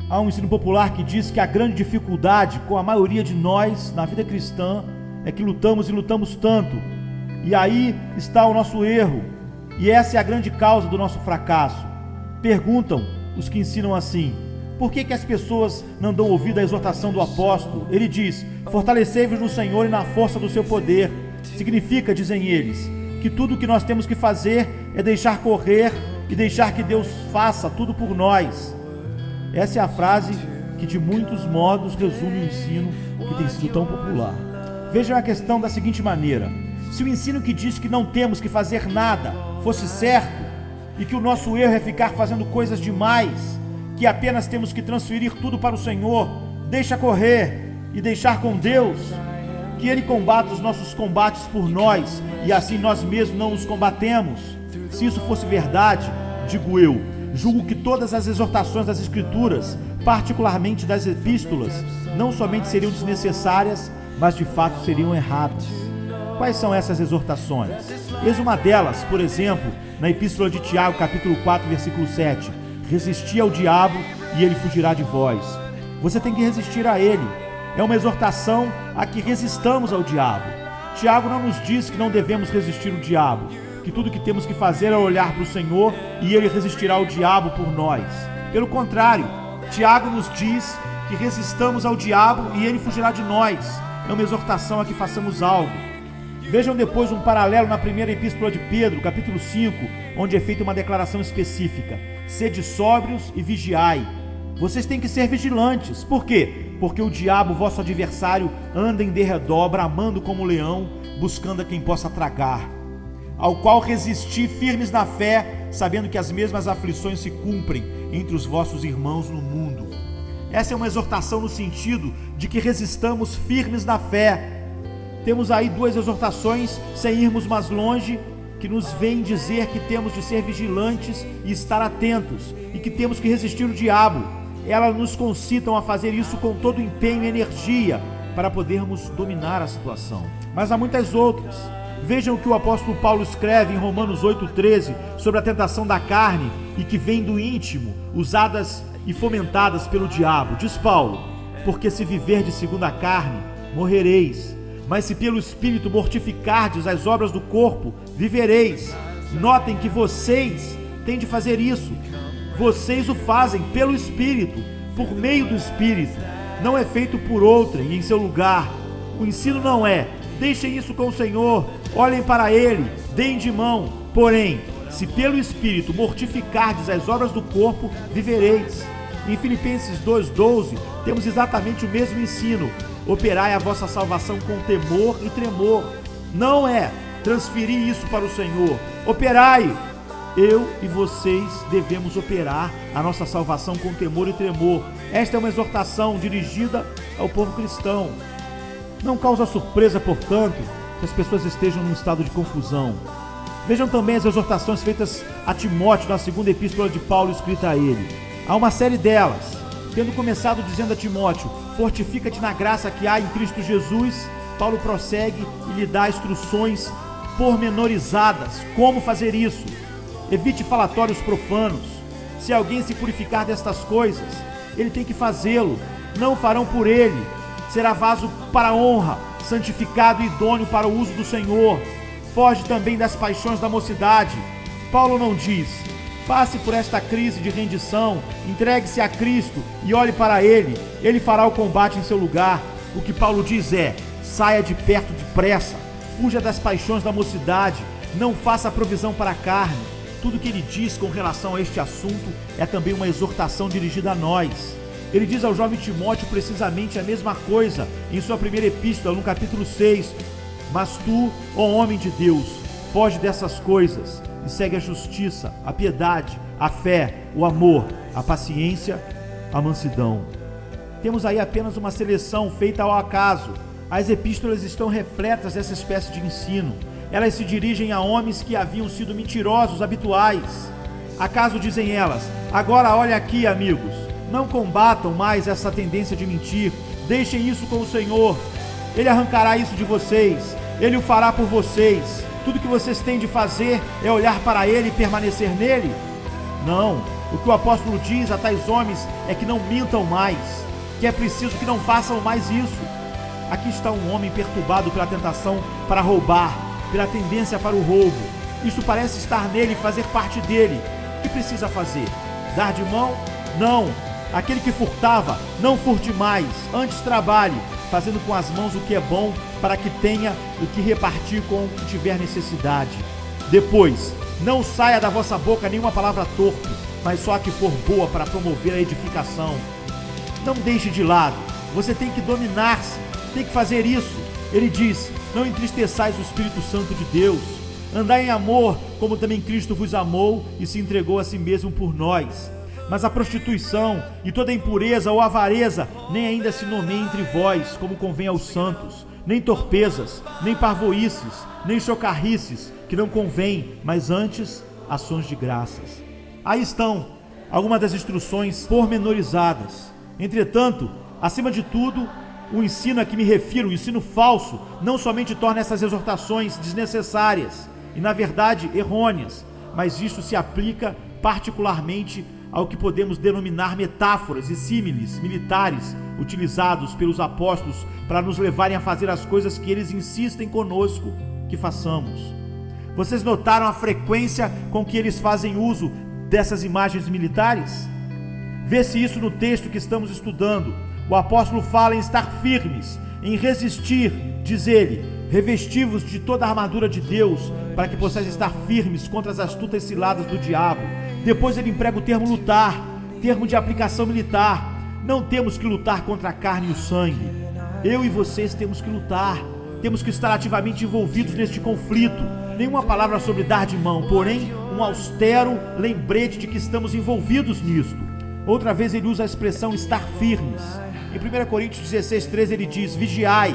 Há um ensino popular que diz que a grande dificuldade com a maioria de nós na vida cristã é que lutamos e lutamos tanto, e aí está o nosso erro, e essa é a grande causa do nosso fracasso. Perguntam os que ensinam assim: por que as pessoas não dão ouvido à exortação do apóstolo? Ele diz: fortalecei-vos no Senhor e na força do seu poder. Significa, dizem eles, que tudo o que nós temos que fazer é deixar correr e deixar que Deus faça tudo por nós. Essa é a frase que de muitos modos resume o ensino que tem sido tão popular. Vejam a questão da seguinte maneira: se o ensino que diz que não temos que fazer nada fosse certo, e que o nosso erro é ficar fazendo coisas demais, que apenas temos que transferir tudo para o Senhor, deixa correr e deixar com Deus, que Ele combata os nossos combates por nós, e assim nós mesmos não os combatemos. Se isso fosse verdade, digo eu, julgo que todas as exortações das Escrituras, particularmente das epístolas, não somente seriam desnecessárias, mas de fato seriam erradas. Quais são essas exortações? Eis uma delas, por exemplo, na Epístola de Tiago, capítulo 4, versículo 7. Resisti ao diabo e ele fugirá de vós. Você tem que resistir a ele. É uma exortação a que resistamos ao diabo. Tiago não nos diz que não devemos resistir ao diabo, que tudo que temos que fazer é olhar para o Senhor e ele resistirá ao diabo por nós. Pelo contrário, Tiago nos diz que resistamos ao diabo e ele fugirá de nós. É uma exortação a que façamos algo. Vejam depois um paralelo na primeira epístola de Pedro, capítulo 5, onde é feita uma declaração específica: sede sóbrios e vigiai. Vocês têm que ser vigilantes. Por quê? Porque o diabo, vosso adversário, anda em derredor, bramando como leão, buscando a quem possa tragar. Ao qual resisti firmes na fé, sabendo que as mesmas aflições se cumprem entre os vossos irmãos no mundo. Essa é uma exortação no sentido de que resistamos firmes na fé. Temos aí duas exortações, sem irmos mais longe, que nos vêm dizer que temos de ser vigilantes e estar atentos, e que temos que resistir o diabo. Elas nos concitam a fazer isso com todo empenho e energia, para podermos dominar a situação. Mas há muitas outras. Vejam o que o apóstolo Paulo escreve em Romanos 8,13, sobre a tentação da carne, e que vem do íntimo, usadas e fomentadas pelo diabo. Diz Paulo: porque se viverdes segundo a carne, morrereis. Mas se pelo Espírito mortificardes as obras do corpo, vivereis. Notem que vocês têm de fazer isso. Vocês o fazem pelo Espírito, por meio do Espírito. Não é feito por outrem em seu lugar. O ensino não é: deixem isso com o Senhor, olhem para Ele, deem de mão. Porém, se pelo Espírito mortificardes as obras do corpo, vivereis. Em Filipenses 2,12, temos exatamente o mesmo ensino: operai a vossa salvação com temor e tremor. Não é transferir isso para o Senhor. Operai. Eu e vocês devemos operar a nossa salvação com temor e tremor. Esta é uma exortação dirigida ao povo cristão. Não causa surpresa, portanto, que as pessoas estejam num estado de confusão. Vejam também as exortações feitas a Timóteo na segunda epístola de Paulo escrita a ele. Há uma série delas. Tendo começado dizendo a Timóteo: fortifica-te na graça que há em Cristo Jesus, Paulo prossegue e lhe dá instruções pormenorizadas. Como fazer isso? Evite falatórios profanos. Se alguém se purificar destas coisas, ele tem que fazê-lo. Não o farão por ele. Será vaso para a honra, santificado e idôneo para o uso do Senhor. Foge também das paixões da mocidade. Paulo não diz: passe por esta crise de rendição, entregue-se a Cristo e olhe para Ele. Ele fará o combate em seu lugar. O que Paulo diz é: saia de perto depressa, fuja das paixões da mocidade, não faça provisão para a carne. Tudo que ele diz com relação a este assunto é também uma exortação dirigida a nós. Ele diz ao jovem Timóteo precisamente a mesma coisa em sua primeira epístola, no capítulo 6. Mas tu, ó homem de Deus, foge dessas coisas e segue a justiça, a piedade, a fé, o amor, a paciência, a mansidão. Temos aí apenas uma seleção feita ao acaso. As epístolas estão repletas dessa espécie de ensino. Elas se dirigem a homens que haviam sido mentirosos habituais. Acaso dizem elas: agora olha aqui, amigos, não combatam mais essa tendência de mentir, deixem isso com o Senhor. Ele arrancará isso de vocês, Ele o fará por vocês. Tudo que vocês têm de fazer é olhar para Ele e permanecer nele? Não, O que o apóstolo diz a tais homens é que não mintam mais, que é preciso que não façam mais isso. Aqui está um homem perturbado pela tentação para roubar, pela tendência para o roubo. Isso parece estar nele e fazer parte dele. O que precisa fazer? Dar de mão? Não. Aquele que furtava, não furte mais, antes trabalhe, fazendo com as mãos o que é bom, para que tenha o que repartir com o que tiver necessidade. Depois, não saia da vossa boca nenhuma palavra torpe, mas só a que for boa para promover a edificação. Não deixe de lado, você tem que dominar-se, tem que fazer isso. Ele diz: não entristeçais o Espírito Santo de Deus. Andai em amor, como também Cristo vos amou e se entregou a si mesmo por nós. Mas a prostituição e toda impureza ou avareza nem ainda se nomeia entre vós, como convém aos santos, nem torpezas, nem parvoíces, nem chocarrices, que não convém, mas antes ações de graças. Aí estão algumas das instruções pormenorizadas. Entretanto, acima de tudo, o ensino a que me refiro, o ensino falso, não somente torna essas exortações desnecessárias e, na verdade, errôneas, mas isso se aplica particularmente ao que podemos denominar metáforas e símiles militares utilizados pelos apóstolos para nos levarem a fazer as coisas que eles insistem conosco que façamos. Vocês notaram a frequência com que eles fazem uso dessas imagens militares? Vê-se isso no texto que estamos estudando. O apóstolo fala em estar firmes, em resistir, diz ele: revesti-vos de toda a armadura de Deus, para que possais estar firmes contra as astutas ciladas do diabo. Depois ele emprega o termo lutar, termo de aplicação militar. Não temos que lutar contra a carne e o sangue. Eu e vocês temos que lutar, temos que estar ativamente envolvidos neste conflito. Nenhuma palavra sobre dar de mão, porém um austero lembrete de que estamos envolvidos nisto. Outra vez ele usa a expressão estar firmes. Em 1 Coríntios 16:13 ele diz: vigiai,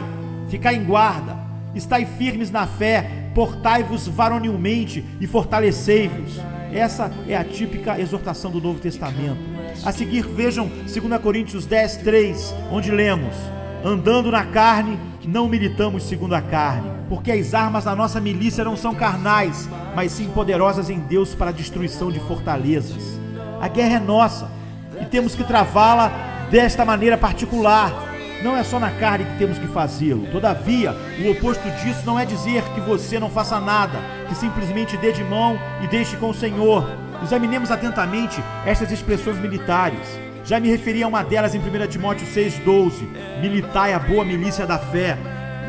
ficai em guarda, estai firmes na fé, portai-vos varonilmente e fortalecei-vos. Essa é a típica exortação do Novo Testamento. A seguir vejam 2 Coríntios 10:3, onde lemos: andando na carne, não militamos segundo a carne, porque as armas da nossa milícia não são carnais, mas sim poderosas em Deus para a destruição de fortalezas. A guerra é nossa e temos que travá-la desta maneira particular. Não é só na carne que temos que fazê-lo. Todavia, o oposto disso não é dizer que você não faça nada, que simplesmente dê de mão e deixe com o Senhor. Examinemos atentamente estas expressões militares. Já me referi a uma delas em 1 Timóteo 6:12. Militai a boa milícia da fé.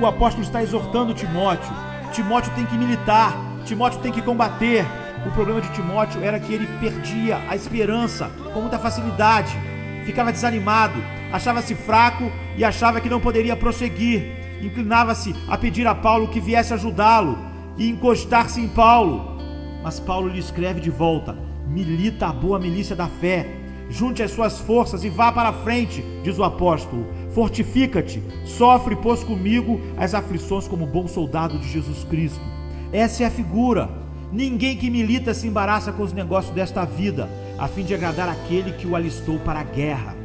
O apóstolo está exortando Timóteo. Timóteo tem que militar, Timóteo tem que combater. O problema de Timóteo era que ele perdia a esperança com muita facilidade. Ficava desanimado, achava-se fraco e achava que não poderia prosseguir. Inclinava-se a pedir a Paulo que viesse ajudá-lo e encostar-se em Paulo. Mas Paulo lhe escreve de volta: milita a boa milícia da fé. Junte as suas forças e vá para a frente, diz o apóstolo. Fortifica-te, sofre, pois, comigo as aflições como bom soldado de Jesus Cristo. Essa é a figura. Ninguém que milita se embaraça com os negócios desta vida, a fim de agradar aquele que o alistou para a guerra.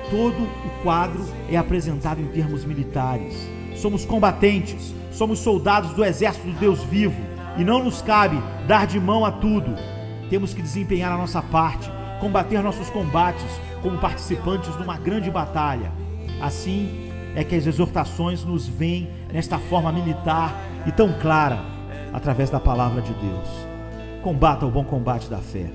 Todo o quadro é apresentado em termos militares. Somos combatentes, somos soldados do exército do Deus vivo, e não nos cabe dar de mão a tudo. Temos que desempenhar a nossa parte, combater nossos combates como participantes numa grande batalha. Assim é que as exortações nos vêm nesta forma militar e tão clara, através da palavra de Deus. Combata o bom combate da fé.